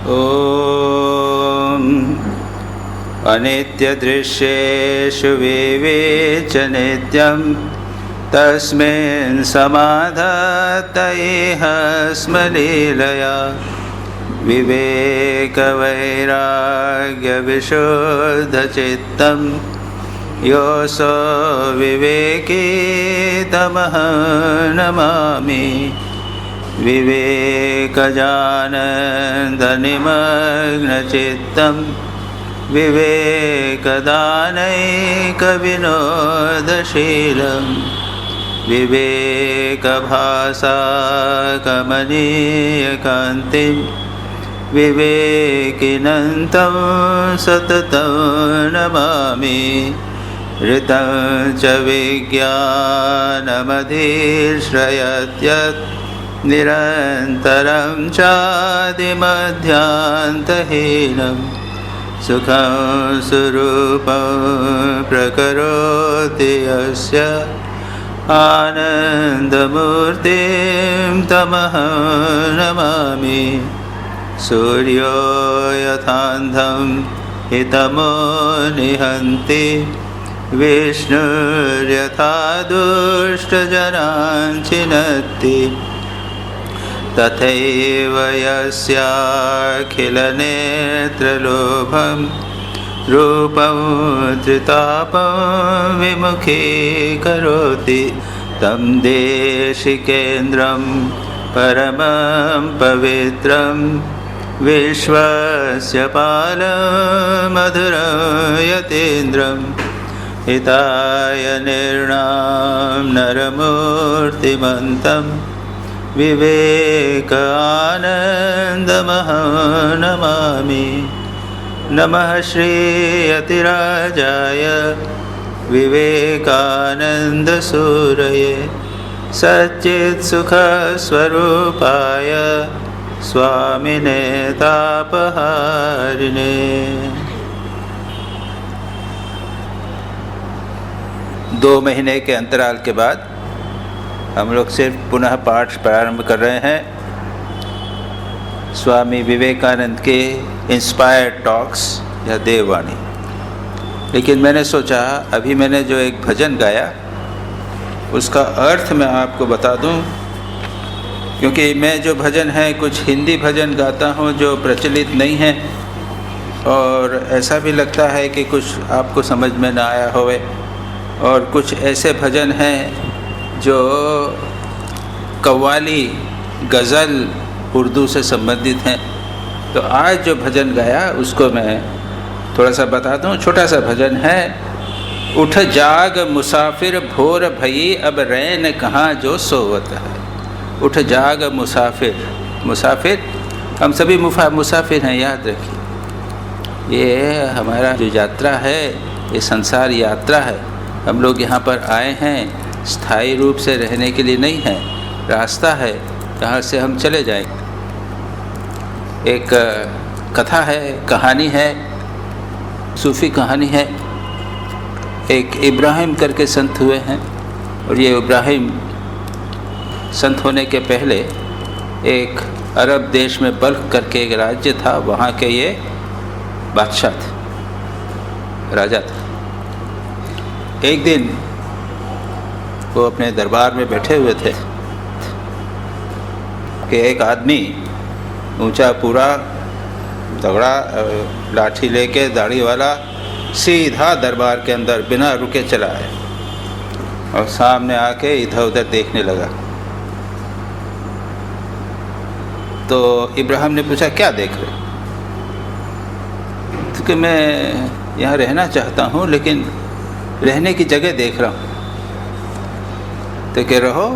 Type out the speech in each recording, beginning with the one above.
ॐ अनित्यदृश्येषु विवेचनित्यं तस्मिन् समाधत्तैह स्मलीलया विवेकवैराग्यविशुद्धचित्तं योऽसो विवेकी तमहं नमामि। विवेकजानन्दनिमग्नचित्तं विवेकदानैकविनोदशीलं विवेकभासाकमनीयकान्तिं विवेकिनन्तं सततं नमामि। ऋतं च विज्ञानमधीश्रयत्यत् निरन्तरं चादिमध्यान्तहीनं सुखं स्वरूपं प्रकरोति यस्य आनन्दमूर्तिं तमहं नमामि। सूर्यो यथान्धं हितमो निहन्ति विष्णुर्यथा दुष्टजनान् छिनत्ति तथैव यस्याखिलनेत्रलोभं रूपं त्रितापं विमुखीकरोति तं देशिकेन्द्रं परमं पवित्रं विश्वस्य पालं मधुरं यतीन्द्रं हिताय निर्णां नरमूर्तिमन्तं विवेकानन्दमहं नमामि। नमः श्री यतिराजाय विवेकानन्दसूरये सच्चित्सुखस्वरूपाय स्वामिने तापहारिणे। दो महीने के अंतराल के बाद हम लोग सिर्फ पुनः पाठ प्रारंभ कर रहे हैं स्वामी विवेकानंद के इंस्पायर्ड टॉक्स या देववाणी। लेकिन मैंने सोचा अभी मैंने जो एक भजन गाया उसका अर्थ मैं आपको बता दूं, क्योंकि मैं जो भजन है कुछ हिंदी भजन गाता हूं जो प्रचलित नहीं है और ऐसा भी लगता है कि कुछ आपको समझ में ना आया होवे, और कुछ ऐसे भजन हैं जो कव्वाली गज़ल उर्दू से संबंधित हैं। तो आज जो भजन गाया उसको मैं थोड़ा सा बता दूं। छोटा सा भजन है। उठ जाग मुसाफिर भोर भई अब रैन कहाँ जो सोवत है। उठ जाग मुसाफिर, मुसाफिर हम सभी मुसाफिर हैं, याद रखिए। ये हमारा जो यात्रा है ये संसार यात्रा है। हम लोग यहाँ पर आए हैं स्थायी रूप से रहने के लिए नहीं है, रास्ता है जहाँ से हम चले जाएंगे। एक कथा है, कहानी है, सूफ़ी कहानी है। एक इब्राहिम करके संत हुए हैं और ये इब्राहिम संत होने के पहले एक अरब देश में बल्ख करके एक राज्य था, वहाँ के ये बादशाह थे, राजा थे। एक दिन वो अपने दरबार में बैठे हुए थे कि एक आदमी ऊंचा पूरा तगड़ा लाठी लेके दाढ़ी वाला सीधा दरबार के अंदर बिना रुके चला आया और सामने आके इधर उधर देखने लगा। तो इब्राहिम ने पूछा क्या देख रहे? तो कि मैं यहाँ रहना चाहता हूँ लेकिन रहने की जगह देख रहा हूँ। तो कह रहो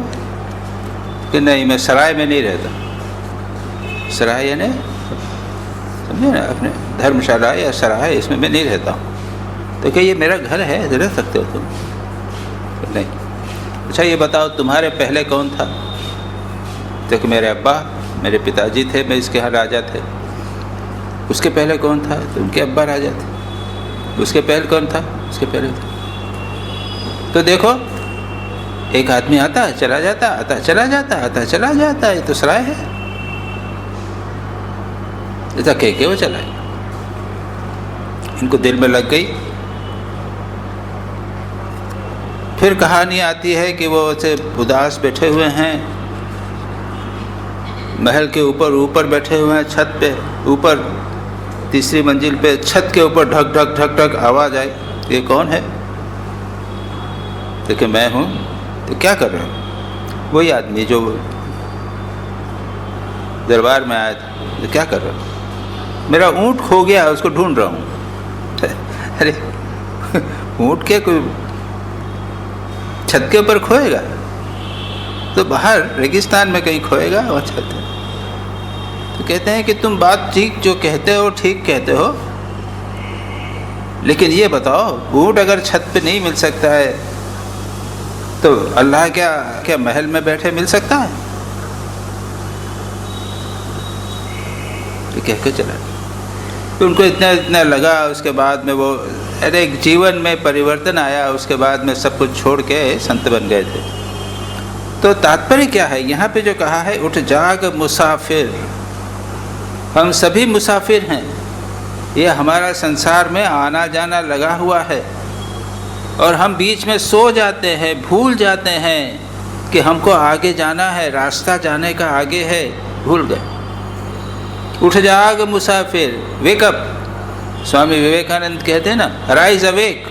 कि नहीं, मैं सराय में नहीं रहता। सराय यानी समझे ना, अपने धर्मशाला या सराय, इसमें मैं नहीं रहता हूँ। तो क्या ये मेरा घर है, रह सकते हो तुम? नहीं। अच्छा ये बताओ तुम्हारे पहले कौन था? तो कि मेरे अब्बा, मेरे पिताजी थे, मैं इसके यहाँ राजा थे। उसके पहले कौन था? तो उनके अब्बा राजा थे। उसके पहले कौन था? उसके पहले था। तो देखो एक आदमी आता है चला जाता, आता चला जाता, आता चला जाता, ये तो सराय है। ऐसा कह के वो चला गया। इनको दिल में लग गई। फिर कहानी आती है कि वो ऐसे उदास बैठे हुए हैं, महल के ऊपर बैठे हुए हैं, छत पे ऊपर तीसरी मंजिल पे, छत के ऊपर ढक ढक ढक ढक आवाज़ आई, ये कौन है? देखिए मैं हूँ। तो क्या कर रहे हो? वही आदमी जो दरबार में आया था। तो क्या कर रहे हो? मेरा ऊँट खो गया, उसको ढूंढ रहा हूँ। अरे ऊँट के कोई छत के ऊपर खोएगा? तो बाहर रेगिस्तान में कहीं खोएगा, वो छत है। तो कहते हैं कि तुम बात ठीक जो कहते हो ठीक कहते हो, लेकिन ये बताओ ऊँट अगर छत पे नहीं मिल सकता है तो अल्लाह क्या महल में बैठे मिल सकता है? तो कह के चला। तो उनको इतना लगा। उसके बाद में वो अरे जीवन में परिवर्तन आया। उसके बाद में सब कुछ छोड़ के संत बन गए थे। तो तात्पर्य क्या है यहाँ पे जो कहा है, उठ जाग मुसाफिर, हम सभी मुसाफिर हैं। ये हमारा संसार में आना जाना लगा हुआ है और हम बीच में सो जाते हैं, भूल जाते हैं कि हमको आगे जाना है, रास्ता जाने का आगे है, भूल गए। उठ जाग मुसाफिर, वेकअप। स्वामी विवेकानंद कहते हैं ना, अराइज अवेक।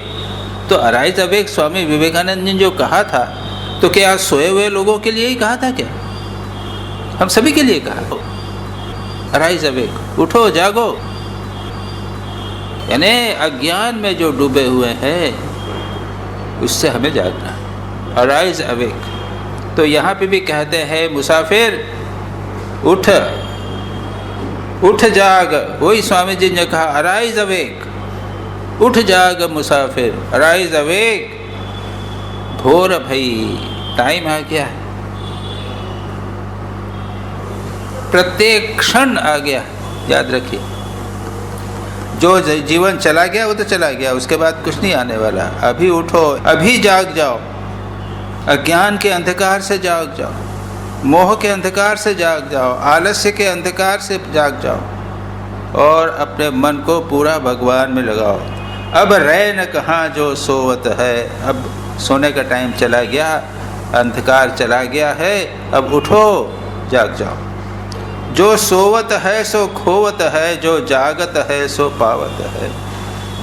तो अराइज अवेक स्वामी विवेकानंद ने जो कहा था, तो क्या सोए हुए लोगों के लिए ही कहा था क्या? हम सभी के लिए कहा, अराइज अवेक, उठो जागो। यानी अज्ञान में जो डूबे हुए हैं उससे हमें जागना है, अराइज अवेक। तो यहाँ पे भी कहते हैं मुसाफिर उठ, उठ जाग। वही स्वामी जी ने कहा अराइज अवेक, उठ जाग मुसाफिर, अराइज अवेक। भोर भई, टाइम आ गया, प्रत्येक क्षण आ गया। याद रखिए, जो जीवन चला गया वो तो चला गया, उसके बाद कुछ नहीं आने वाला। अभी उठो, अभी जाग जाओ, अज्ञान के अंधकार से जाग जाओ, मोह के अंधकार से जाग जाओ, आलस्य के अंधकार से जाग जाओ और अपने मन को पूरा भगवान में लगाओ। अब रह न कहाँ जो सोवत है, अब सोने का टाइम चला गया, अंधकार चला गया है, अब उठो जाग जाओ। जो सोवत है सो खोवत है, जो जागत है सो पावत है।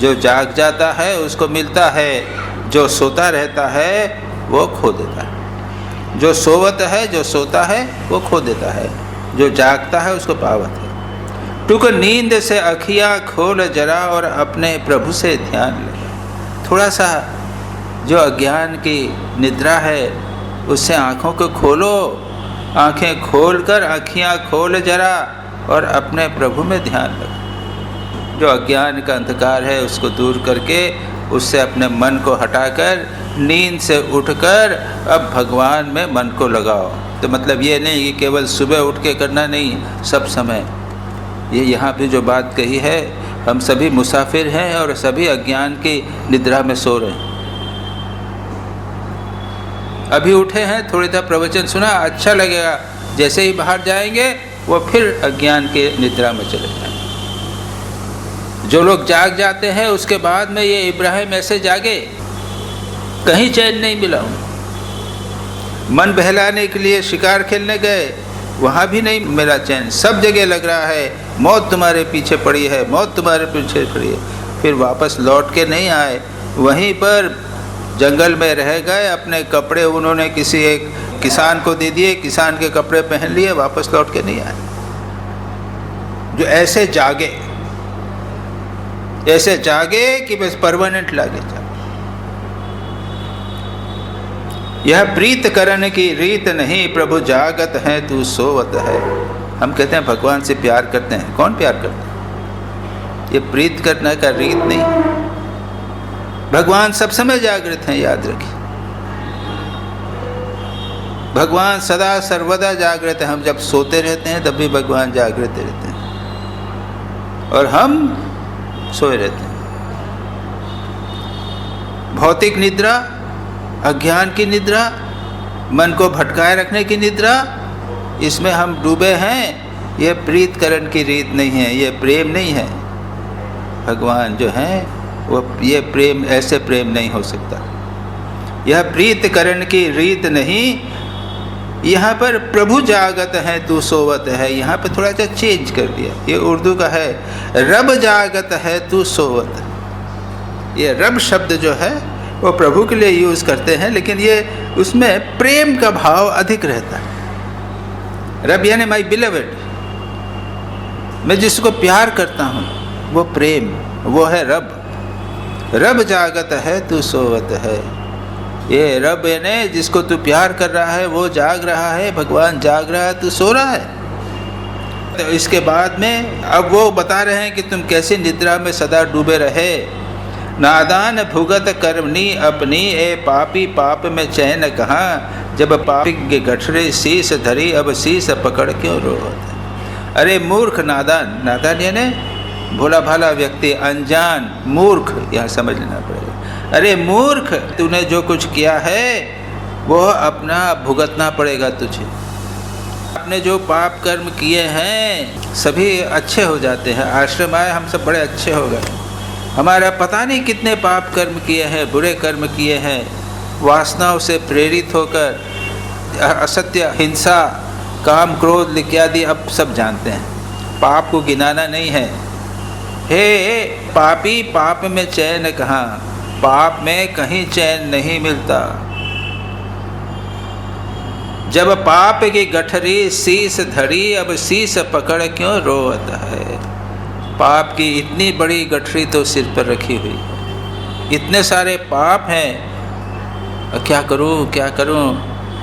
जो जाग जाता है उसको मिलता है, जो सोता रहता है वो खो देता है। जो सोवत है, जो सोता है वो खो देता है, जो जागता है उसको पावत है। टुक नींद से अखियाँ खोल जरा और अपने प्रभु से ध्यान लगा। थोड़ा सा जो अज्ञान की निद्रा है उससे आँखों को खोलो, आँखें खोलकर आँखियाँ खोल जरा और अपने प्रभु में ध्यान लगा। जो अज्ञान का अंधकार है उसको दूर करके, उससे अपने मन को हटाकर नींद से उठकर अब भगवान में मन को लगाओ। तो मतलब ये नहीं कि केवल सुबह उठ के करना, नहीं, सब समय। ये यहाँ पे जो बात कही है, हम सभी मुसाफिर हैं और सभी अज्ञान की निद्रा में सो रहे हैं। अभी उठे हैं, थोड़ी देर प्रवचन सुना, अच्छा लगेगा, जैसे ही बाहर जाएंगे वो फिर अज्ञान के निद्रा में चले जाएंगे। जो लोग जाग जाते हैं उसके बाद में ये इब्राहिम ऐसे जागे, कहीं चैन नहीं मिला। मन बहलाने के लिए शिकार खेलने गए, वहाँ भी नहीं मिला चैन, सब जगह लग रहा है मौत तुम्हारे पीछे पड़ी है, मौत तुम्हारे पीछे पड़ी है। फिर वापस लौट के नहीं आए, वहीं पर जंगल में रह गए। अपने कपड़े उन्होंने किसी एक किसान को दे दिए, किसान के कपड़े पहन लिए, वापस लौट के नहीं आए। जो ऐसे जागे, ऐसे जागे कि बस परमानेंट लागे जाए। यह प्रीत करने की रीत नहीं, प्रभु जागत है तू सोवत है। हम कहते हैं भगवान से प्यार करते हैं, कौन प्यार करता है? ये प्रीत करने का रीत नहीं। भगवान सब समय जागृत हैं, याद रखिए। भगवान सदा सर्वदा जागृत है। हम जब सोते रहते हैं तब भी भगवान जागृत रहते हैं और हम सोए रहते हैं। भौतिक निद्रा, अज्ञान की निद्रा, मन को भटकाए रखने की निद्रा, इसमें हम डूबे हैं ये प्रीतकरण की रीत नहीं है, ये प्रेम नहीं है। भगवान जो हैं वो ये प्रेम, ऐसे प्रेम नहीं हो सकता। यह प्रीतकरण की रीत नहीं। यहाँ पर प्रभु जागत है तू सोवत है, यहाँ पर थोड़ा सा चेंज कर दिया। ये उर्दू का है, रब जागत है तू सोवत। ये रब शब्द जो है वो प्रभु के लिए यूज़ करते हैं, लेकिन ये उसमें प्रेम का भाव अधिक रहता है। रब यानी माई बिलवेड, मैं जिसको प्यार करता हूँ वो प्रेम, वो है रब। रब जागत है तू सोवत है। ये रब यानी जिसको तू प्यार कर रहा है वो जाग रहा है, भगवान जाग रहा है, तू सो रहा है। तो इसके बाद में अब वो बता रहे हैं कि तुम कैसे निद्रा में सदा डूबे रहे। नादान भुगत कर्मनी अपनी, ए पापी पाप में चैन कहाँ। जब पापी के गठरे शीस धरी, अब शीस पकड़ क्यों रोत। अरे मूर्ख, नादान, नादान यानी भोला भाला व्यक्ति, अनजान, मूर्ख, यहाँ समझ लेना पड़ेगा। अरे मूर्ख, तूने जो कुछ किया है वो अपना भुगतना पड़ेगा तुझे। आपने जो पाप कर्म किए हैं सभी अच्छे हो जाते हैं। आश्रम आए हम सब बड़े अच्छे हो गए। हमारा पता नहीं कितने पाप कर्म किए हैं, बुरे कर्म किए हैं, वासनाओं से प्रेरित होकर असत्य, हिंसा, काम, क्रोध इत्यादि अब सब जानते हैं। पाप को गिनाना नहीं है। हे पापी, पाप में चैन कहाँ। पाप में कहीं चैन नहीं मिलता। जब पाप की गठरी शीस धरी, अब शीस पकड़ क्यों रोत है। पाप की इतनी बड़ी गठरी तो सिर पर रखी हुई है, इतने सारे पाप हैं, क्या करूं क्या करूं।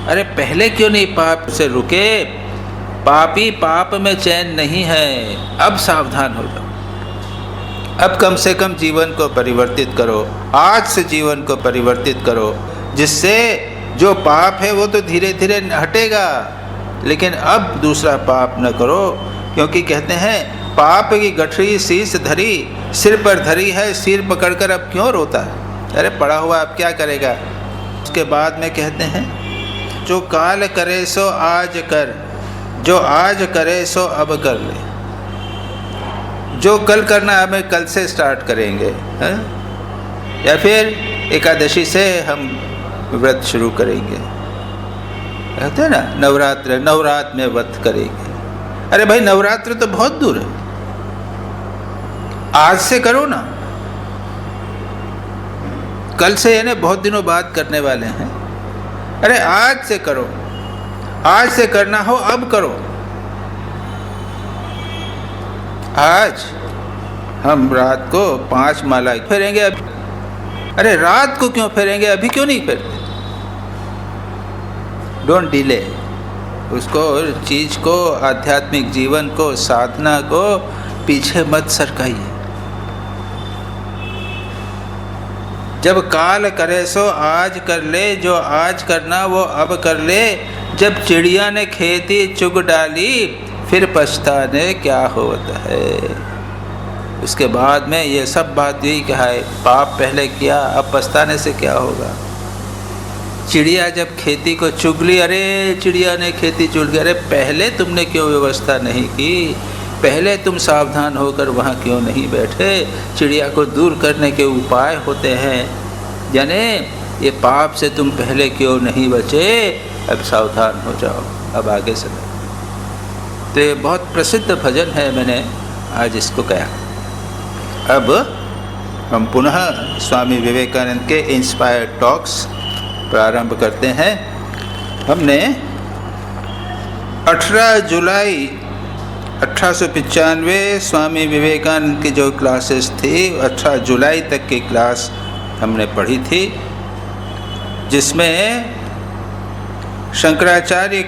अरे पहले क्यों नहीं पाप से रुके। पापी पाप में चैन नहीं है, अब सावधान हो जाओ। अब कम से कम जीवन को परिवर्तित करो, आज से जीवन को परिवर्तित करो, जिससे जो पाप है वो तो धीरे धीरे हटेगा, लेकिन अब दूसरा पाप न करो। क्योंकि कहते हैं पाप की गठरी शीस धरी, सिर पर धरी है, सिर पकड़कर अब क्यों रोता है। अरे पड़ा हुआ अब क्या करेगा। उसके बाद में कहते हैं जो काल करे सो आज कर, जो आज करे सो अब कर ले। जो कल करना हमें कल से स्टार्ट करेंगे, है? या फिर एकादशी से हम व्रत शुरू करेंगे। कहते हैं ना नवरात्र, नवरात्र में व्रत करेंगे। अरे भाई नवरात्र तो बहुत दूर है, आज से करो ना। कल से यानी बहुत दिनों बाद करने वाले हैं। अरे आज से करो, आज से करना हो अब करो। आज हम रात को 5 माला फेरेंगे, अभी। अरे रात को क्यों फेरेंगे, अभी क्यों नहीं फेरते। डोंट डिले उसको, चीज को, आध्यात्मिक जीवन को, साधना को पीछे मत सरकाइए। जब काल करे सो आज कर ले, जो आज करना वो अब कर ले। जब चिड़िया ने खेती चुग डाली, फिर पछताने क्या होता है। उसके बाद में ये सब बात यही कहा है, पाप पहले किया अब पछताने से क्या होगा। चिड़िया जब खेती को चुग ली, अरे चिड़िया ने खेती चुग ली, अरे पहले तुमने क्यों व्यवस्था नहीं की, पहले तुम सावधान होकर वहाँ क्यों नहीं बैठे। चिड़िया को दूर करने के उपाय होते हैं, यानी ये पाप से तुम पहले क्यों नहीं बचे। अब सावधान हो जाओ, अब आगे से। तो ये बहुत प्रसिद्ध भजन है, मैंने आज इसको कहा। अब हम पुनः स्वामी विवेकानंद के इंस्पायर्ड टॉक्स प्रारंभ करते हैं। हमने 18 जुलाई 1895 स्वामी विवेकानंद की जो क्लासेस थी, 18 जुलाई तक की क्लास हमने पढ़ी थी, जिसमें शंकराचार्य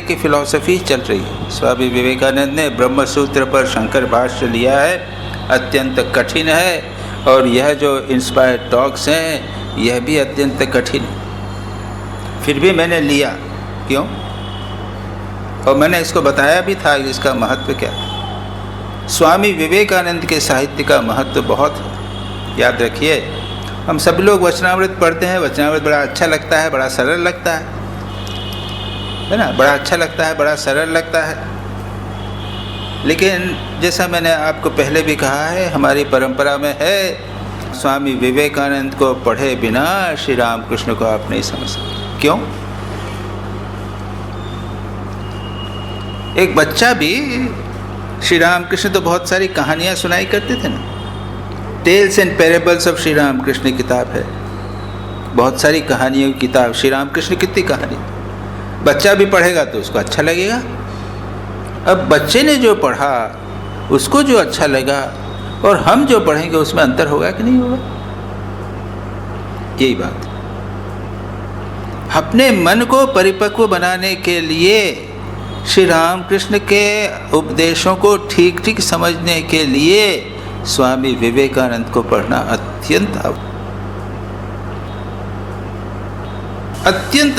की फिलॉसफी चल रही है। स्वामी विवेकानंद ने ब्रह्म सूत्र पर शंकर भाष्य लिया है, अत्यंत कठिन है, और यह जो इंस्पायर्ड टॉक्स हैं यह भी अत्यंत कठिन है। फिर भी मैंने लिया, क्यों, और मैंने इसको बताया भी था इसका महत्व क्या है। स्वामी विवेकानंद के साहित्य का महत्व बहुत है। याद रखिए, हम सब लोग वचनामृत पढ़ते हैं, वचनामृत बड़ा अच्छा लगता है, बड़ा सरल लगता है, है ना, बड़ा अच्छा लगता है, बड़ा सरल लगता है। लेकिन जैसा मैंने आपको पहले भी कहा है, हमारी परंपरा में है, स्वामी विवेकानंद को पढ़े बिना श्री रामकृष्ण को आप नहीं समझ सकते। क्यों? एक बच्चा भी, श्री रामकृष्ण तो बहुत सारी कहानियाँ सुनाई करते थे ना, tales and parables of Shri Ramakrishna किताब है, बहुत सारी कहानियों की किताब। श्री रामकृष्ण कितनी कहानी, बच्चा भी पढ़ेगा तो उसको अच्छा लगेगा। अब बच्चे ने जो पढ़ा उसको जो अच्छा लगा और हम जो पढ़ेंगे उसमें अंतर होगा कि नहीं होगा? यही बात। अपने मन को परिपक्व बनाने के लिए श्री रामकृष्ण के उपदेशों को ठीक ठीक समझने के लिए स्वामी विवेकानंद को पढ़ना अत्यंत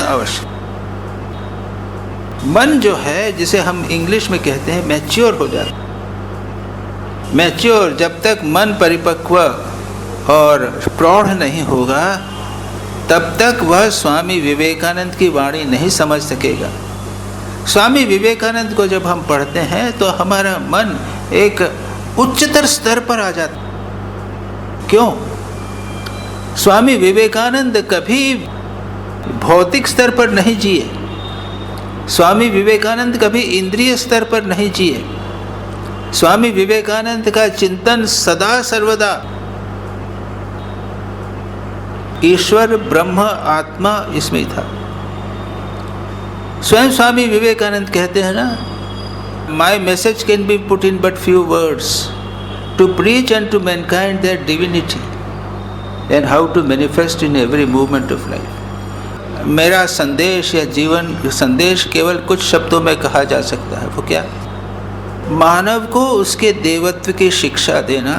आवश्यक। मन जो है, जिसे हम इंग्लिश में कहते हैं मैच्योर हो जाता। मैच्योर, जब तक मन परिपक्व और प्रौढ़ नहीं होगा तब तक वह स्वामी विवेकानंद की वाणी नहीं समझ सकेगा। स्वामी विवेकानंद को जब हम पढ़ते हैं तो हमारा मन एक उच्चतर स्तर पर आ जाता। क्यों? स्वामी विवेकानंद कभी भौतिक स्तर पर नहीं जिए, स्वामी विवेकानंद कभी इंद्रिय स्तर पर नहीं जिए। स्वामी विवेकानंद का चिंतन सदा सर्वदा ईश्वर, ब्रह्म, आत्मा इसमें था। स्वयं स्वामी विवेकानंद कहते हैं ना, my message can be put in but few words to preach and to mankind their divinity and how to manifest in every movement of life. मेरा संदेश या जीवन संदेश केवल कुछ शब्दों में कहा जा सकता है। वो क्या? मानव को उसके देवत्व की शिक्षा देना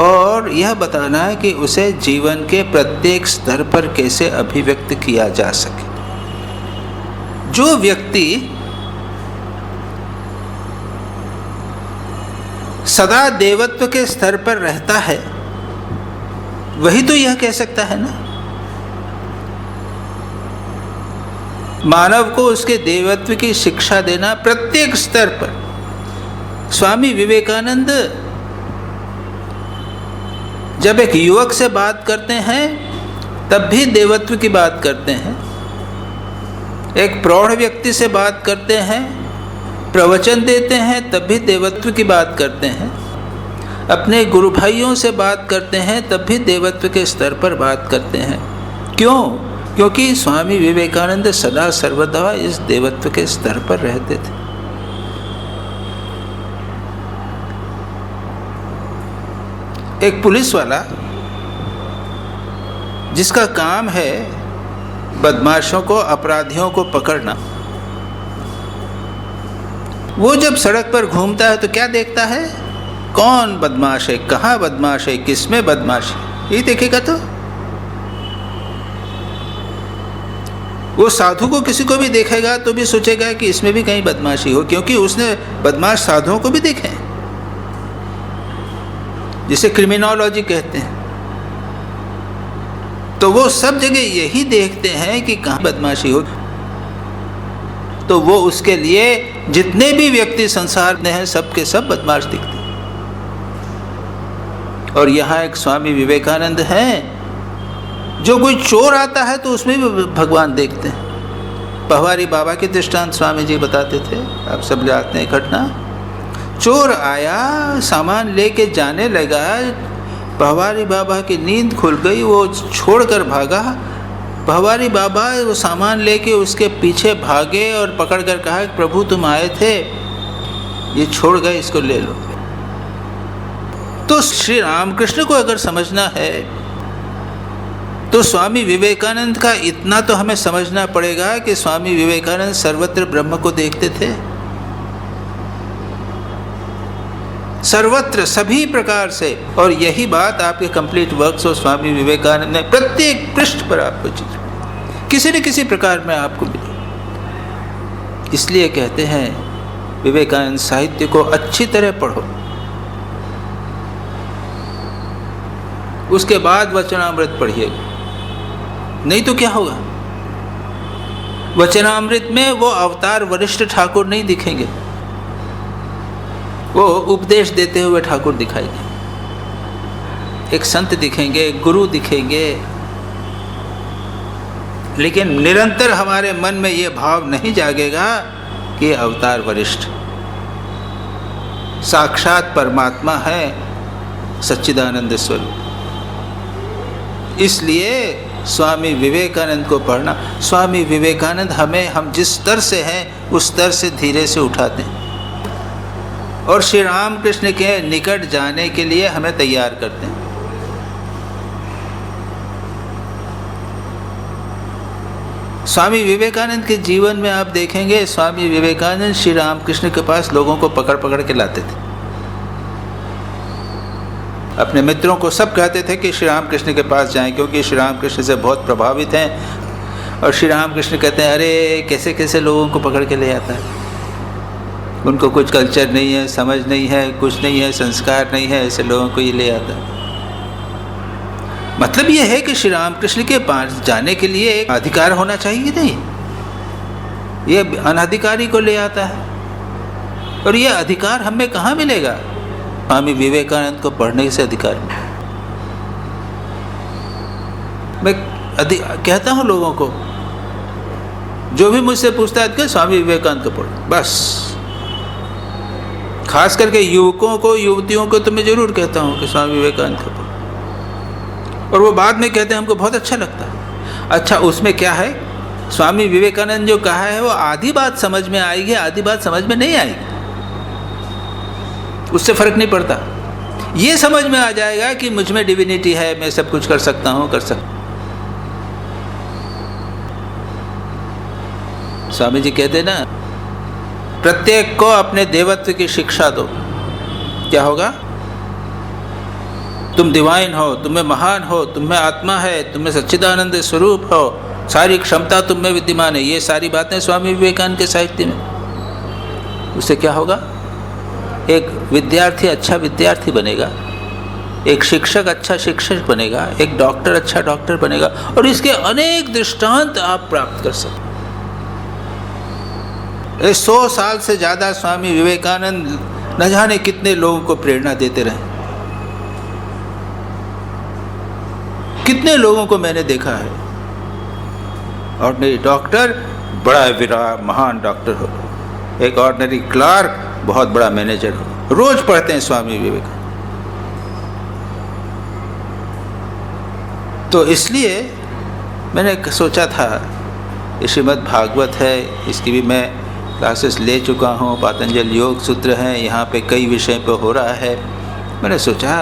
और यह बताना है कि उसे जीवन के प्रत्येक स्तर पर कैसे अभिव्यक्त किया जा सके। जो व्यक्ति सदा देवत्व के स्तर पर रहता है वही तो यह कह सकता है ना। मानव को उसके देवत्व की शिक्षा देना प्रत्येक स्तर पर। स्वामी विवेकानंद जब एक युवक से बात करते हैं तब भी देवत्व की बात करते हैं, एक प्रौढ़ व्यक्ति से बात करते हैं, प्रवचन देते हैं तब भी देवत्व की बात करते हैं, अपने गुरु भाइयों से बात करते हैं तब भी देवत्व के स्तर पर बात करते हैं। क्यों? क्योंकि स्वामी विवेकानंद सदा सर्वदा इस देवत्व के स्तर पर रहते थे। एक पुलिस वाला जिसका काम है बदमाशों को, अपराधियों को पकड़ना, वो जब सड़क पर घूमता है तो क्या देखता है? कौन बदमाश है, कहाँ बदमाश है, किसमें बदमाश है, ये देखेगा। तो वो साधु को किसी को भी देखेगा तो भी सोचेगा कि इसमें भी कहीं बदमाशी हो, क्योंकि उसने बदमाश साधुओं को भी देखे हैं, जिसे क्रिमिनोलॉजी कहते हैं। तो वो सब जगह यही देखते हैं कि कहाँ बदमाशी हो। तो वो उसके लिए जितने भी व्यक्ति संसार में हैं सबके सब बदमाश दिखते हैं। और यहाँ एक स्वामी विवेकानंद हैं, जो कोई चोर आता है तो उसमें भी भगवान देखते हैं। पहवारी बाबा के दृष्टांत स्वामी जी बताते थे, आप सब जानते हैं घटना। चोर आया, सामान लेके जाने लगा, पहवारी बाबा की नींद खुल गई, वो छोड़कर भागा। पहवारी बाबा वो सामान लेके उसके पीछे भागे और पकड़कर कहा, प्रभु तुम आए थे, ये छोड़ गए, इसको ले लो। तो श्री रामकृष्ण को अगर समझना है तो स्वामी विवेकानंद का इतना तो हमें समझना पड़ेगा कि स्वामी विवेकानंद सर्वत्र ब्रह्म को देखते थे, सर्वत्र, सभी प्रकार से। और यही बात आपके complete works of Swami Vivekananda में प्रत्येक पृष्ठ पर आपको चीज किसी न किसी प्रकार में आपको मिले। इसलिए कहते हैं विवेकानंद साहित्य को अच्छी तरह पढ़ो, उसके बाद वचनामृत पढ़िएगा, नहीं तो क्या होगा? वचनामृत में वो अवतार वरिष्ठ ठाकुर नहीं दिखेंगे, वो उपदेश देते हुए ठाकुर दिखाएंगे। एक संत दिखेंगे, एक गुरु दिखेंगे, लेकिन निरंतर हमारे मन में ये भाव नहीं जागेगा कि ये अवतार वरिष्ठ साक्षात परमात्मा है, सच्चिदानंद स्वरूप। इसलिए स्वामी विवेकानंद को पढ़ना। स्वामी विवेकानंद हम जिस स्तर से हैं उस स्तर से धीरे से उठाते हैं और श्री रामकृष्ण के निकट जाने के लिए हमें तैयार करते हैं। स्वामी विवेकानंद के जीवन में आप देखेंगे, स्वामी विवेकानंद श्री रामकृष्ण के पास लोगों को पकड़ पकड़ के लाते थे। अपने मित्रों को सब कहते थे कि श्री रामकृष्ण के पास जाएं, क्योंकि श्री रामकृष्ण से बहुत प्रभावित हैं। और श्री रामकृष्ण कहते हैं, अरे कैसे कैसे लोगों को पकड़ के ले आता है, उनको कुछ कल्चर नहीं है, समझ नहीं है, कुछ नहीं है, संस्कार नहीं है, ऐसे लोगों को ये ले आता है। मतलब ये है कि श्री रामकृष्ण के पास जाने के लिए एक अधिकार होना चाहिए, नहीं, ये अनधिकारी को ले आता है। और ये अधिकार हमें कहाँ मिलेगा? स्वामी विवेकानंद को पढ़ने से अधिकार मिलेगा। मैं कहता हूँ लोगों को, जो भी मुझसे पूछता है कि स्वामी विवेकानंद को पढ़ो, बस। खास करके युवकों को, युवतियों को तो मैं जरूर कहता हूँ कि स्वामी विवेकानंद को पढ़ो। और वो बाद में कहते हैं, हमको बहुत अच्छा लगता है। अच्छा, उसमें क्या है? स्वामी विवेकानंद जो कहा है वो आधी बात समझ में आएगी, आधी बात समझ में नहीं आएगी, उससे फर्क नहीं पड़ता। ये समझ में आ जाएगा कि मुझ में डिविनिटी है, मैं सब कुछ कर सकता हूँ, कर सकता। स्वामी जी कहते ना, प्रत्येक को अपने देवत्व की शिक्षा दो। क्या होगा? तुम डिवाइन हो, तुम्हें महान हो, तुम्हें आत्मा है, तुम्हें सच्चिदानंद स्वरूप हो, सारी क्षमता तुम में विद्यमान है। ये सारी बातें स्वामी विवेकानंद के साहित्य में। उससे क्या होगा? एक विद्यार्थी अच्छा विद्यार्थी बनेगा, एक शिक्षक अच्छा शिक्षक बनेगा, एक डॉक्टर अच्छा डॉक्टर बनेगा, और इसके अनेक दृष्टांत आप प्राप्त कर सकते। 100 साल से ज़्यादा स्वामी विवेकानंद न जाने कितने लोगों को प्रेरणा देते रहे। कितने लोगों को मैंने देखा है, ऑर्डिनरी डॉक्टर बड़ा विराट महान डॉक्टर हो, एक ऑर्डिनरी क्लार्क बहुत बड़ा मैनेजर हो, रोज पढ़ते हैं स्वामी विवेकानंद। तो इसलिए मैंने सोचा था, ये श्रीमद् भागवत है, इसकी भी मैं क्लासेस ले चुका हूँ, पातंजल योग सूत्र हैं, यहाँ पे कई विषय पे हो रहा है। मैंने सोचा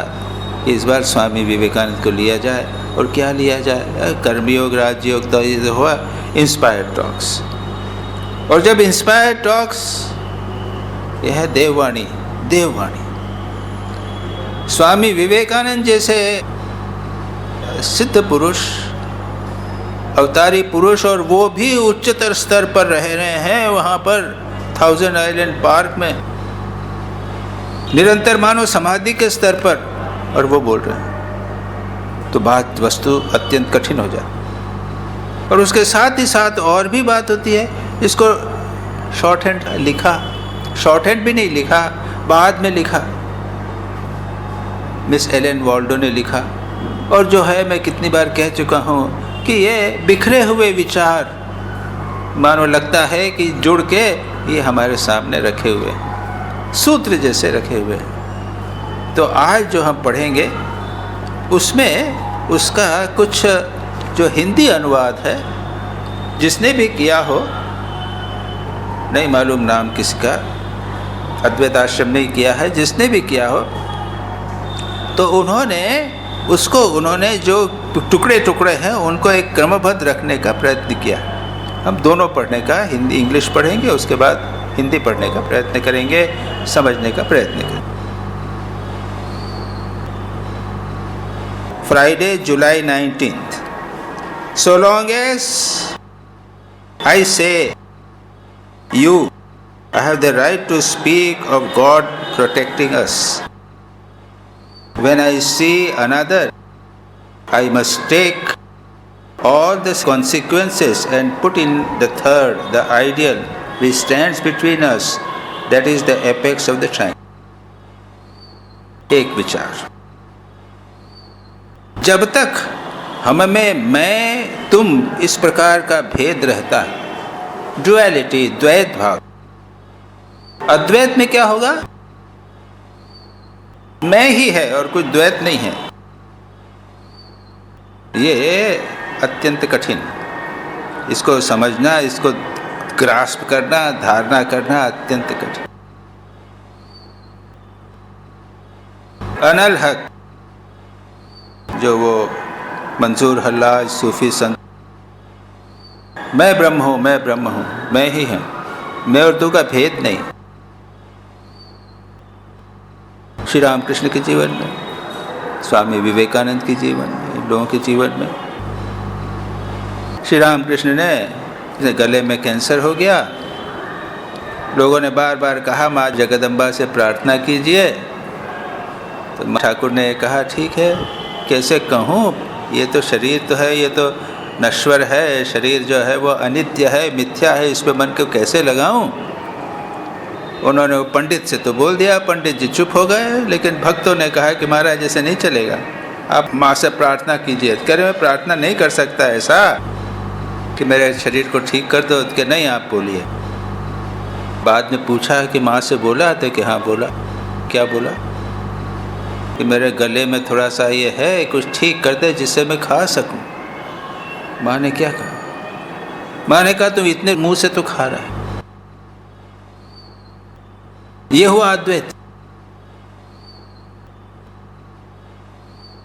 कि इस बार स्वामी विवेकानंद को लिया जाए। और क्या लिया जाए? कर्मयोग, राजयोग, तो ये हुआ इंस्पायर्ड टॉक्स। और जब इंस्पायर्ड टॉक्स, यह है देववाणी। देववाणी स्वामी विवेकानंद जैसे सिद्ध पुरुष, अवतारी पुरुष, और वो भी उच्चतर स्तर पर रह रहे हैं वहाँ पर थाउजेंड आइलैंड पार्क में, निरंतर मानो समाधि के स्तर पर, और वो बोल रहे हैं, तो बात वस्तु अत्यंत कठिन हो जाती। और उसके साथ ही साथ और भी बात होती है, इसको शॉर्ट हैंड लिखा, शॉर्ट हैंड भी नहीं लिखा, बाद में लिखा, मिस एलेन वाल्डो ने लिखा। और जो है, मैं कितनी बार कह चुका हूँ कि ये बिखरे हुए विचार मानो लगता है कि जुड़ के ये हमारे सामने रखे हुए सूत्र जैसे रखे हुए हैं। तो आज जो हम पढ़ेंगे उसमें उसका कुछ जो हिंदी अनुवाद है, जिसने भी किया हो, नहीं मालूम नाम किसका, अद्वैत आश्रम ने किया है, जिसने भी किया हो, तो उन्होंने जो टुकड़े टुकड़े हैं उनको एक क्रमबद्ध रखने का प्रयत्न किया। हम दोनों पढ़ने का, हिंदी इंग्लिश पढ़ेंगे, उसके बाद हिंदी पढ़ने का प्रयत्न करेंगे, समझने का प्रयत्न करेंगे। Friday, July 19th. So long as I say you, I have the right to speak of God protecting us. When I see another, I must take all the consequences and put in the third, the ideal, which stands between us, that is the apex of the triangle. एक विचार, जब तक हम में मैं तुम इस प्रकार का भेद रहता है, ड्युअलिटी, द्वैत भाव, अद्वैत में क्या होगा? मैं ही है और कुछ द्वैत नहीं है। ये अत्यंत कठिन, इसको समझना, इसको ग्रास्प करना, धारणा करना अत्यंत कठिन। अनल हक, जो वो मंसूर हल्लाज सूफी संत, मैं ब्रह्म हूँ, मैं ब्रह्म हूँ, मैं ही हूँ, मैं और तू का भेद नहीं। श्री रामकृष्ण के जीवन में, स्वामी विवेकानंद के जीवन में, इन लोगों के जीवन में, श्री रामकृष्ण ने गले में कैंसर हो गया, लोगों ने बार बार कहा माँ जगदम्बा से प्रार्थना कीजिए, तो ठाकुर ने कहा ठीक है, कैसे कहूँ, ये तो शरीर तो है, ये तो नश्वर है, शरीर जो है वो अनित्य है, मिथ्या है, इस पे मन को कैसे लगाऊं। उन्होंने वो पंडित से तो बोल दिया, पंडित जी चुप हो गए, लेकिन भक्तों ने कहा कि महाराज ऐसे नहीं चलेगा, आप माँ से प्रार्थना कीजिए। कह रहे मैं प्रार्थना नहीं कर सकता ऐसा कि मेरे शरीर को ठीक कर दो, कि नहीं आप बोलिए। बाद में पूछा कि माँ से बोला, तो कि हाँ बोला। क्या बोला? कि मेरे गले में थोड़ा सा ये है, कुछ ठीक कर दे जिससे मैं खा सकूं। माँ ने क्या कहा? माँ ने कहा तुम इतने मुंह से तो खा रहा है। ये हुआ अद्वैत।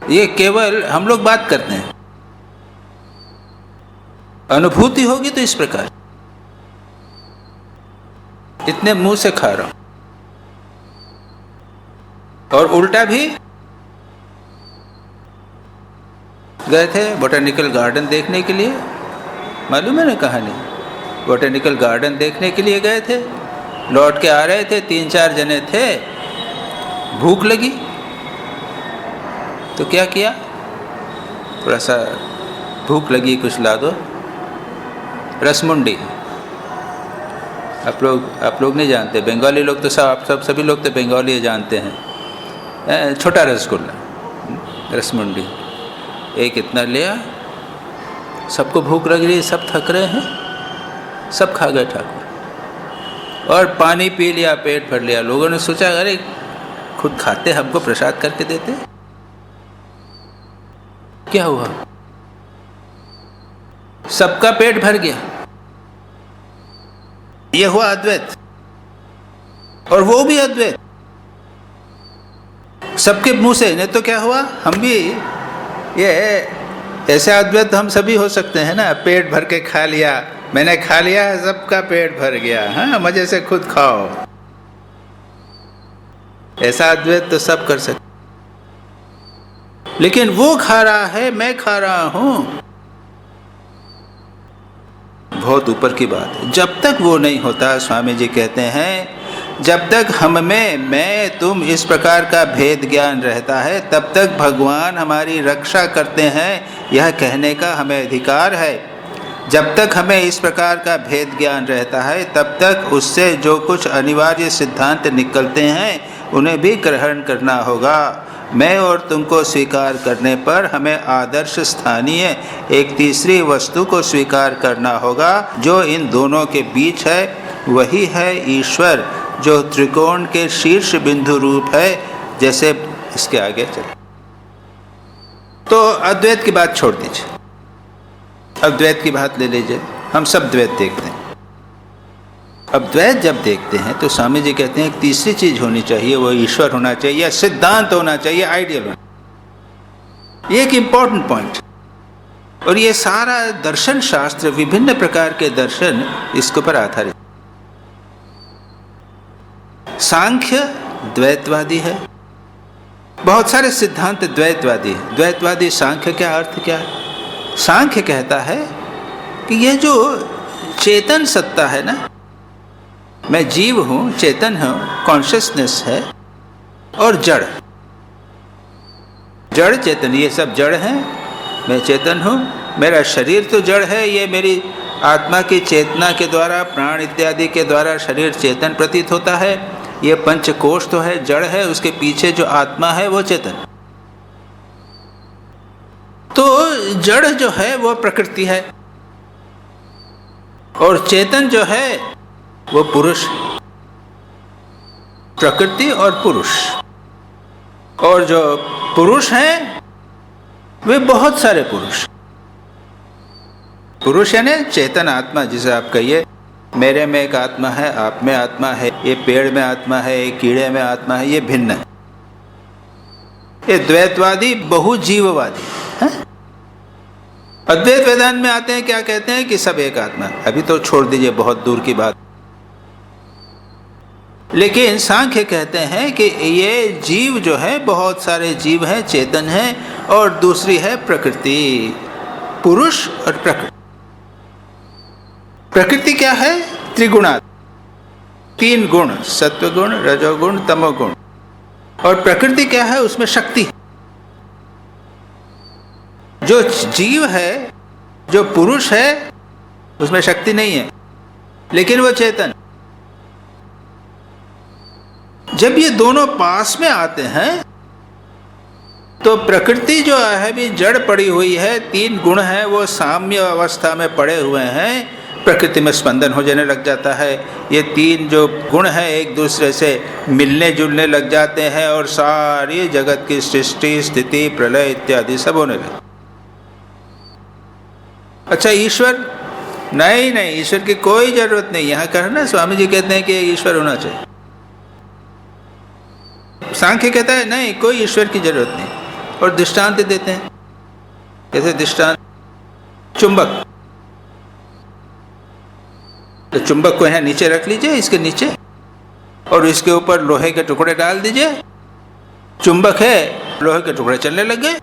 ये केवल हम लोग बात करते हैं, अनुभूति होगी तो इस प्रकार, इतने मुंह से खा रहा हूं। और उल्टा भी गए थे बोटेनिकल गार्डन देखने के लिए, मालूम है ना कहानी? बोटेनिकल गार्डन देखने के लिए गए थे, लौट के आ रहे थे, 3-4 जने थे, भूख लगी तो क्या किया, थोड़ा सा भूख लगी कुछ ला दो, रसमुंडी। आप लोग नहीं जानते, बंगाली लोग तो सभी लोग तो बंगाली जानते हैं। छोटा रसगुल्ला, रसमुंडी, एक इतना लिया, सबको भूख लग रही है, सब थक रहे हैं, सब खा गए ठाकुर, और पानी पी लिया, पेट भर लिया। लोगों ने सोचा अरे खुद खाते, हमको प्रसाद करके देते। क्या हुआ? सबका पेट भर गया। यह हुआ अद्वैत। और वो भी अद्वैत, सबके मुंह से। नहीं तो क्या हुआ, हम भी ये ऐसे अद्वैत हम सभी हो सकते हैं ना, पेट भर के खा लिया, मैंने खा लिया, सबका पेट भर गया, हाँ मजे से खुद खाओ। ऐसा अद्वैत तो सब कर सकते, लेकिन वो खा रहा है, मैं खा रहा हूं, बहुत ऊपर की बात है। जब तक वो नहीं होता, स्वामी जी कहते हैं, जब तक हम में मैं तुम इस प्रकार का भेद ज्ञान रहता है, तब तक भगवान हमारी रक्षा करते हैं, यह कहने का हमें अधिकार है। जब तक हमें इस प्रकार का भेद ज्ञान रहता है, तब तक उससे जो कुछ अनिवार्य सिद्धांत निकलते हैं उन्हें भी ग्रहण करना होगा। मैं और तुमको स्वीकार करने पर हमें आदर्श स्थानीय एक तीसरी वस्तु को स्वीकार करना होगा, जो इन दोनों के बीच है। वही है ईश्वर, जो त्रिकोण के शीर्ष बिंदु रूप है। जैसे इसके आगे चले तो अद्वैत की बात छोड़ दीजिए, अद्वैत की बात ले लीजिए। हम सब द्वैत देखते हैं। अब द्वैत जब देखते हैं तो स्वामी जी कहते हैं एक तीसरी चीज होनी चाहिए, वो ईश्वर होना चाहिए, या सिद्धांत होना चाहिए, आइडियल होना। ये एक इंपॉर्टेंट पॉइंट। और ये सारा दर्शन शास्त्र, विभिन्न प्रकार के दर्शन इसके ऊपर आधारित। सांख्य द्वैतवादी है, बहुत सारे सिद्धांत द्वैतवादी है। द्वैतवादी सांख्य का अर्थ क्या है? सांख्य कहता है कि ये जो चेतन सत्ता है ना, मैं जीव हूं, चेतन हूं, कॉन्शियसनेस है, और जड़, जड़ चेतन, ये सब जड़ हैं। मैं चेतन हूँ। मेरा शरीर तो जड़ है, ये मेरी आत्मा की चेतना के द्वारा, प्राण इत्यादि के द्वारा शरीर चेतन प्रतीत होता है। ये पंचकोश तो है, जड़ है, उसके पीछे जो आत्मा है वो चेतन। तो जड़ जो है वो प्रकृति है और चेतन जो है वो पुरुष। प्रकृति और पुरुष, और जो पुरुष हैं वे बहुत सारे पुरुष। पुरुष यानी चेतन आत्मा, जिसे आप कहिए मेरे में एक आत्मा है, आप में आत्मा है, ये पेड़ में आत्मा है, ये कीड़े में आत्मा है, ये भिन्न है। ये द्वैतवादी बहुजीववादी है। अद्वैत वेदांत में आते हैं, क्या कहते हैं कि सब एक आत्मा है। अभी तो छोड़ दीजिए, बहुत दूर की बात। लेकिन सांख्य कहते हैं कि ये जीव जो है, बहुत सारे जीव हैं, चेतन हैं, और दूसरी है प्रकृति, पुरुष और प्रकृति। प्रकृति क्या है? त्रिगुणा, 3 गुण, सत्वगुण, रजोगुण, तमोगुण। और प्रकृति क्या है? उसमें शक्ति। जो जीव है, जो पुरुष है, उसमें शक्ति नहीं है, लेकिन वो चेतन। जब ये दोनों पास में आते हैं तो प्रकृति जो है भी जड़ पड़ी हुई है, 3 गुण हैं, वो साम्य अवस्था में पड़े हुए हैं। प्रकृति में स्पंदन हो जाने लग जाता है। ये 3 जो गुण हैं एक दूसरे से मिलने जुलने लग जाते हैं और सारी जगत की सृष्टि, स्थिति, प्रलय इत्यादि सब होने लगे। अच्छा, ईश्वर? नहीं, ईश्वर की कोई जरूरत नहीं। यहाँ कहा ना, स्वामी जी कहते हैं कि ईश्वर होना चाहिए। सांख्य कहता है नहीं, कोई ईश्वर की जरूरत नहीं। और दृष्टांत देते हैं, कैसे दृष्टांत? चुंबक। तो चुंबक को यहाँ नीचे रख लीजिए, इसके नीचे, और इसके ऊपर लोहे के टुकड़े डाल दीजिए। चुंबक है, लोहे के टुकड़े चलने लग गए।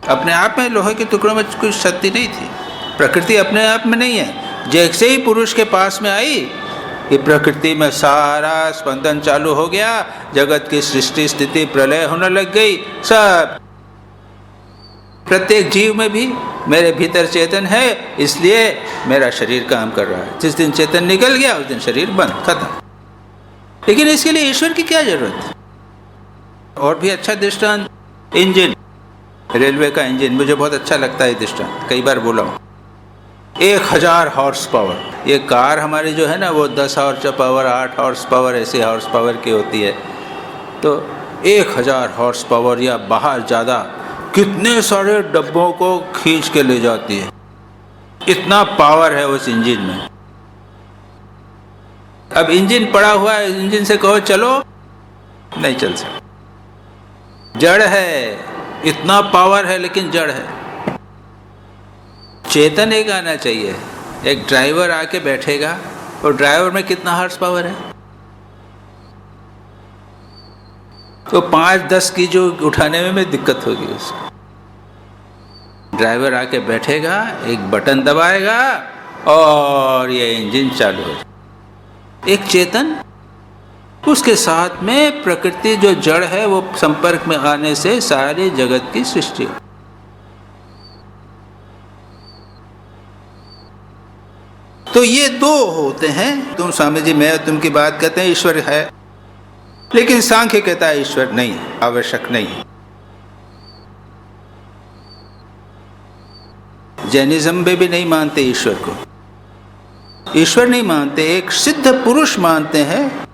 अपने आप में लोहे के टुकड़ों में कुछ शक्ति नहीं थी। प्रकृति अपने आप में नहीं है। जैसे ही पुरुष के पास में आई, ये प्रकृति में सारा स्पंदन चालू हो गया, जगत की सृष्टि, स्थिति, प्रलय होने लग गई। सब, प्रत्येक जीव में भी मेरे भीतर चेतन है, इसलिए मेरा शरीर काम कर रहा है। जिस दिन चेतन निकल गया, उस दिन शरीर बंद, खत्म। लेकिन इसके लिए ईश्वर की क्या जरूरत है? और भी अच्छा दृष्टांत, इंजन, रेलवे का इंजन। मुझे बहुत अच्छा लगता है दृष्टांत, कई बार बोला हूँ। 1000 हॉर्स पावर। ये कार हमारी जो है ना, वो 10 हॉर्स पावर, 8 हॉर्स पावर, ऐसे हॉर्स पावर की होती है। तो 1000 हॉर्स पावर या बाहर ज़्यादा कितने सारे डब्बों को खींच के ले जाती है। इतना पावर है उस इंजन में। अब इंजन पड़ा हुआ है, इंजन से कहो चलो, नहीं चल सकता, जड़ है। इतना पावर है लेकिन जड़ है। चेतन एक आना चाहिए। एक ड्राइवर आके बैठेगा, और ड्राइवर में कितना हॉर्स पावर है? तो 5-10 की जो उठाने में दिक्कत होगी उसको। ड्राइवर आके बैठेगा, एक बटन दबाएगा और ये इंजन चालू हो जाए। एक चेतन, उसके साथ में प्रकृति जो जड़ है वो संपर्क में आने से सारे जगत की सृष्टि हो। तो ये 2 होते हैं। तुम स्वामी जी मैं तुम की बात कहते हैं ईश्वर है, लेकिन सांख्य कहता है ईश्वर नहीं है, आवश्यक नहीं है। जैनिज्म में भी नहीं मानते ईश्वर को। ईश्वर नहीं मानते, एक सिद्ध पुरुष मानते हैं,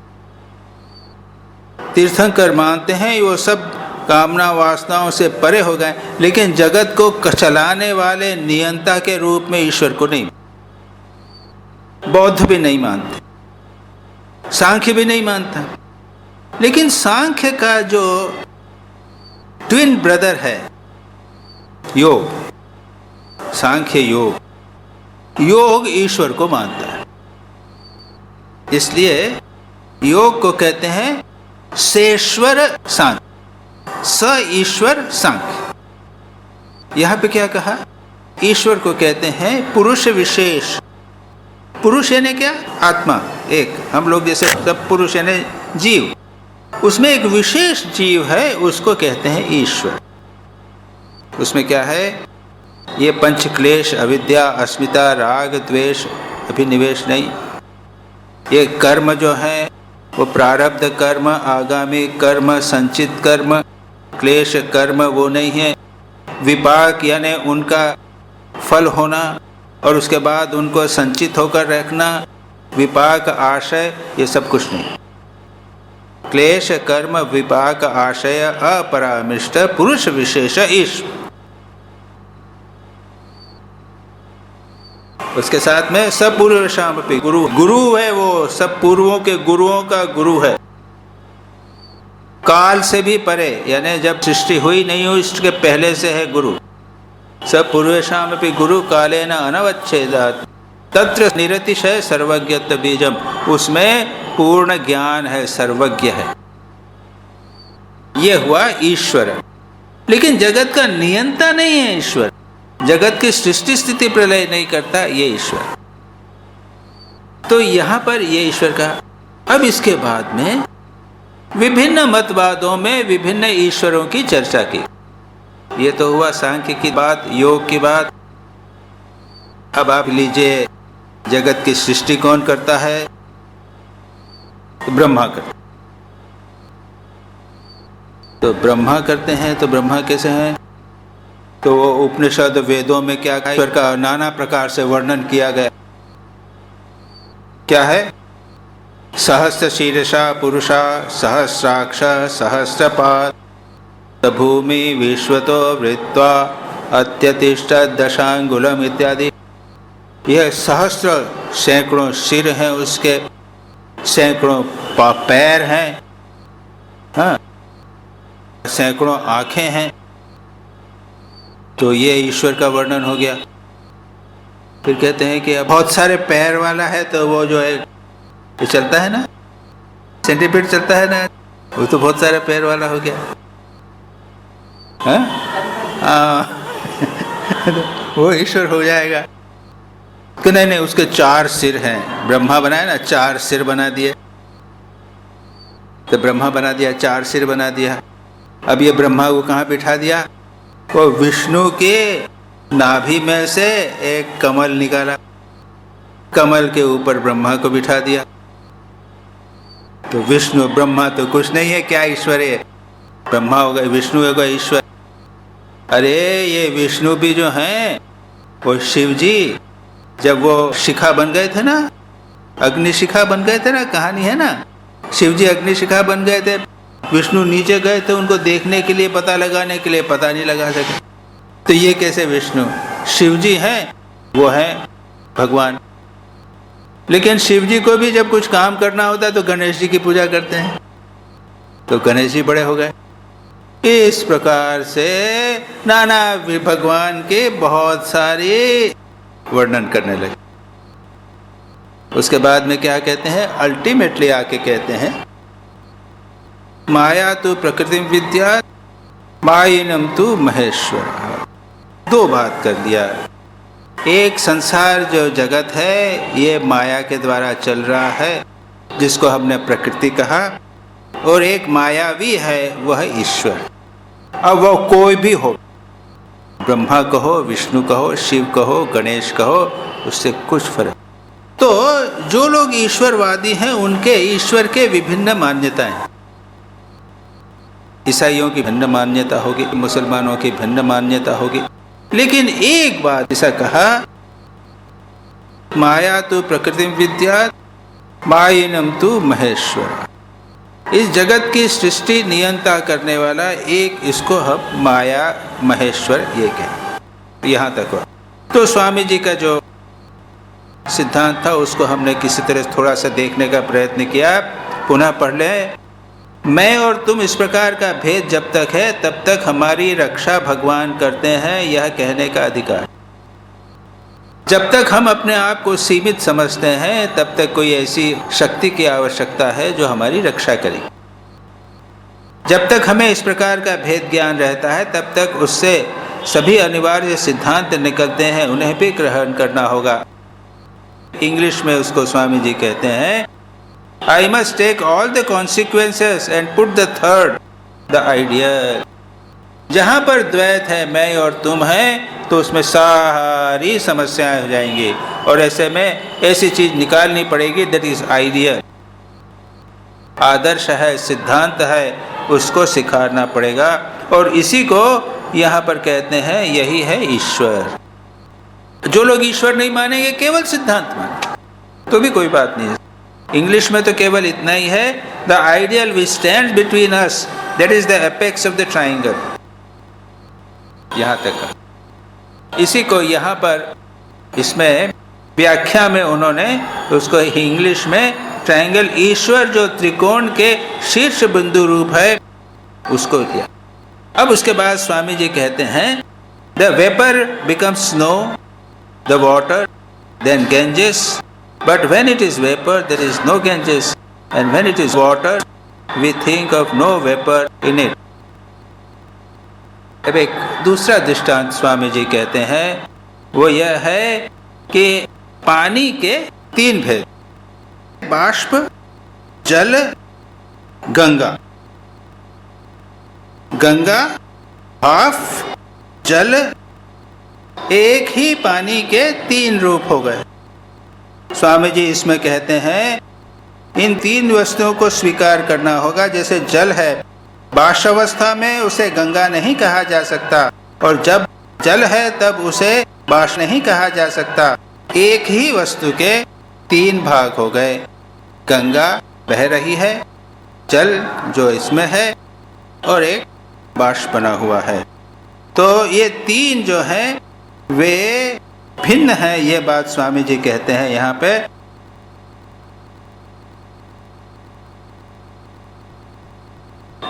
तीर्थंकर मानते हैं। वो सब कामना वासनाओं से परे हो गए, लेकिन जगत को चलाने वाले नियंता के रूप में ईश्वर को नहीं। बौद्ध भी नहीं मानते, सांख्य भी नहीं मानता। लेकिन सांख्य का जो ट्विन ब्रदर है योग, सांख्य योग, योग ईश्वर को मानता है। इसलिए योग को कहते हैं सेश्वर सांख्य, स ईश्वर सांख्य। यहां पे क्या कहा? ईश्वर को कहते हैं पुरुष विशेष। पुरुष यानी क्या? आत्मा एक। हम लोग जैसे सब पुरुष यानी जीव, उसमें एक विशेष जीव है, उसको कहते हैं ईश्वर। उसमें क्या है, ये पंच क्लेश, अविद्या, अस्मिता, राग, द्वेष, अभिनिवेश नहीं। ये कर्म जो है वो प्रारब्ध कर्म, आगामी कर्म, संचित कर्म, क्लेश कर्म वो नहीं है। विपाक यानी उनका फल होना और उसके बाद उनको संचित होकर रखना, विपाक आशय, ये सब कुछ नहीं। क्लेश कर्म विपाक आशय अपरामिष्ट पुरुष विशेष ईश्वर। उसके साथ में सब पूर्वशाम पे गुरु, गुरु है वो, सब पूर्वों के गुरुओं का गुरु है। काल से भी परे, यानी जब सृष्टि हुई नहीं हुई इसके पहले से है गुरु। सब पूर्वेशाम पे गुरु कालेन अनवच्छेदात् तत्र निरतिशय सर्वज्ञत्व बीजम, उसमें पूर्ण ज्ञान है, सर्वज्ञ है। ये हुआ ईश्वर। लेकिन जगत का नियंता नहीं है ईश्वर, जगत की सृष्टि स्थिति प्रलय नहीं करता ये ईश्वर। तो यहाँ पर ये ईश्वर का। अब इसके बाद में विभिन्न मतवादों में विभिन्न ईश्वरों की चर्चा की। ये तो हुआ सांख्य की बात, योग की बात। अब आप लीजिए, जगत की सृष्टि कौन करता है? तो ब्रह्मा करते। तो ब्रह्मा करते हैं, तो ब्रह्मा कैसे हैं? तो वो उपनिषद वेदों में क्या है, ईश्वर का नाना प्रकार से वर्णन किया गया। क्या है? सहस्र शीर्षा पुरुषा सहस्राक्ष सहस्रपाद भूमि विश्वतो वृत्वा अत्यतिष्ठ दशांगुलम इत्यादि। यह सहस्र, सैकड़ों सिर हैं उसके, सैकड़ों पैर हैं, हाँ, सैकड़ों आंखें हैं। तो ये ईश्वर का वर्णन हो गया। फिर कहते हैं कि अब बहुत सारे पैर वाला है, तो वो जो है ये चलता है ना, सेंटीपीड चलता है ना, वो तो बहुत सारे पैर वाला हो गया, हाँ? वो ईश्वर हो जाएगा कि नहीं, उसके 4 सिर हैं। ब्रह्मा बनाया ना, 4 सिर बना दिए, तो ब्रह्मा बना दिया, 4 सिर बना दिया। अब ये ब्रह्मा को कहाँ बिठा दिया? वो विष्णु के नाभि में से एक कमल निकाला, कमल के ऊपर ब्रह्मा को बिठा दिया। तो विष्णु ब्रह्मा तो कुछ नहीं है, क्या ईश्वर है? ब्रह्मा होगा, विष्णु होगा ईश्वर। अरे ये विष्णु भी जो हैं वो शिव जी, जब वो शिखा बन गए थे ना, अग्नि शिखा बन गए थे ना, कहानी है ना, शिव जी अग्नि शिखा बन गए थे, विष्णु नीचे गए थे उनको देखने के लिए, पता लगाने के लिए, पता नहीं लगा सके। तो ये कैसे विष्णु? शिव जी हैं, वो हैं भगवान। लेकिन शिव जी को भी जब कुछ काम करना होता है तो गणेश जी की पूजा करते हैं, तो गणेश जी बड़े हो गए। इस प्रकार से नाना भगवान के बहुत सारे वर्णन करने लगे। उसके बाद में क्या कहते हैं? अल्टीमेटली आके कहते हैं माया तो प्रकृति विद्या मायिनम तो महेश्वर। 2 बात कर दिया। एक संसार जो जगत है ये माया के द्वारा चल रहा है, जिसको हमने प्रकृति कहा, और एक मायावी है, वह ईश्वर। अब वो कोई भी हो, ब्रह्मा कहो, विष्णु कहो, शिव कहो, गणेश कहो, उससे कुछ फर्क। तो जो लोग ईश्वरवादी हैं उनके ईश्वर के विभिन्न मान्यताएं। ईसाइयों की भिन्न मान्यता होगी, मुसलमानों की भिन्न मान्यता होगी। लेकिन एक बात ऐसा कहा, माया तो प्रकृति विद्या मायिनम तो महेश्वर। इस जगत की सृष्टि नियंता करने वाला एक, इसको हम माया महेश्वर ये कहें। यहाँ तक हो। तो स्वामी जी का जो सिद्धांत था उसको हमने किसी तरह थोड़ा सा देखने का प्रयत्न किया। पुनः पढ़ लें। मैं और तुम इस प्रकार का भेद जब तक है तब तक हमारी रक्षा भगवान करते हैं, यह कहने का अधिकार। जब तक हम अपने आप को सीमित समझते हैं तब तक कोई ऐसी शक्ति की आवश्यकता है जो हमारी रक्षा करेगी। जब तक हमें इस प्रकार का भेद ज्ञान रहता है तब तक उससे सभी अनिवार्य सिद्धांत निकलते हैं, उन्हें भी ग्रहण करना होगा। इंग्लिश में उसको स्वामी जी कहते हैं, I must take all the consequences and put the third, the ideal. जहाँ पर द्वैत है, मैं और तुम हैं, तो उसमें सारी समस्याएं हो जाएंगी। और ऐसे में ऐसी चीज़ निकालनी पड़ेगी, दैट इज़ आइडियल, आदर्श है, सिद्धांत है, उसको सिखाना पड़ेगा। और इसी को यहाँ पर कहते हैं, यही है ईश्वर। जो लोग ईश्वर नहीं मानेंगे, केवल सिद्धांत मानेंगे, तो भी कोई बात नहीं है। इंग्लिश में तो केवल इतना ही है, the ideal which stands between us, that is the apex of the triangle, यहाँ तक। इसी को यहाँ पर इसमें व्याख्या में उन्होंने उसको इंग्लिश में ट्राइंगल, ईश्वर जो त्रिकोण के शीर्ष बिंदु रूप है, उसको किया। अब उसके बाद स्वामी जी कहते हैं, the vapour becomes snow, the water, then Ganges, but when it is vapor there is no Ganges, and when it is water we think of no vapor in it. अब एक दूसरा दृष्टांत स्वामी जी कहते हैं, वो यह है कि पानी के तीन भेद, बाष्प, जल, गंगा। गंगा, भाप, जल, एक ही पानी के तीन रूप हो गए। स्वामी जी इसमें कहते हैं, इन तीन वस्तुओं को स्वीकार करना होगा। जैसे जल है, बाष्प अवस्था में उसे गंगा नहीं कहा जा सकता, और जब जल है तब उसे बाष्प नहीं कहा जा सकता। एक ही वस्तु के तीन भाग हो गए, गंगा बह रही है, जल जो इसमें है, और एक बाष्प बना हुआ है। तो ये तीन जो हैं वे भिन्न हैं, ये बात स्वामी जी कहते हैं यहाँ पे।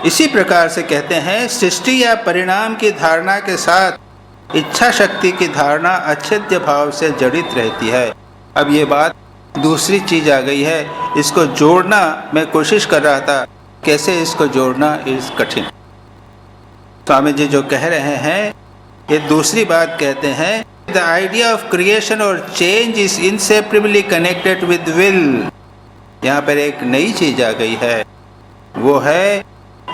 इसी प्रकार से कहते हैं, सृष्टि या परिणाम की धारणा के साथ इच्छा शक्ति की धारणा अच्छेद्य भाव से जड़ित रहती है। अब ये बात दूसरी चीज आ गई है, इसको जोड़ना मैं कोशिश कर रहा था, कैसे इसको जोड़ना इस कठिन। स्वामी जी जो कह रहे हैं, ये दूसरी बात कहते हैं, द आइडिया ऑफ क्रिएशन और change is inseparably connected with will. यहाँ पर एक नई चीज आ गई है, वो है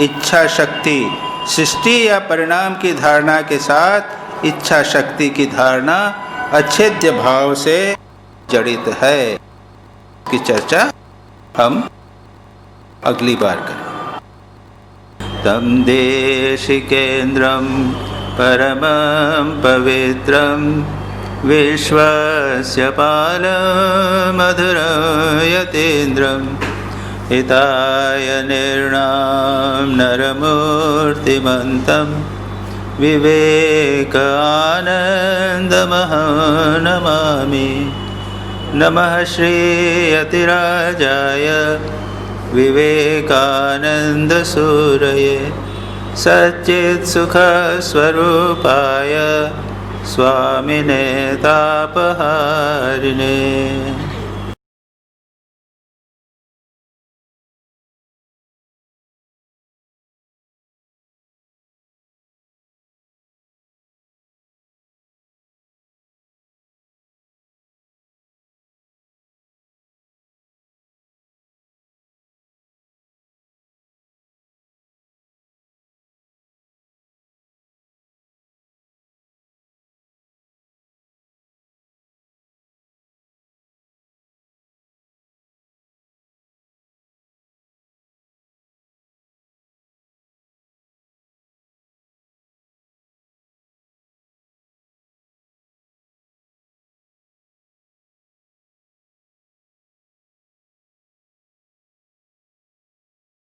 इच्छा शक्ति। सृष्टि या परिणाम की धारणा के साथ इच्छा शक्ति की धारणा अच्छेद्य भाव से जड़ित है। की चर्चा हम अगली बार करें। तम देशिकेन्द्रं परमं पवित्रं विश्वस्य पालं मधुरं यतीन्द्रं हिताय निर्णां नरमूर्तिमन्तं विवेकानन्दमहं नमामि। नमः श्री यतिराजाय विवेकानन्दसूरये सच्चित्सुखस्वरूपाय स्वामिने तापहारिणे।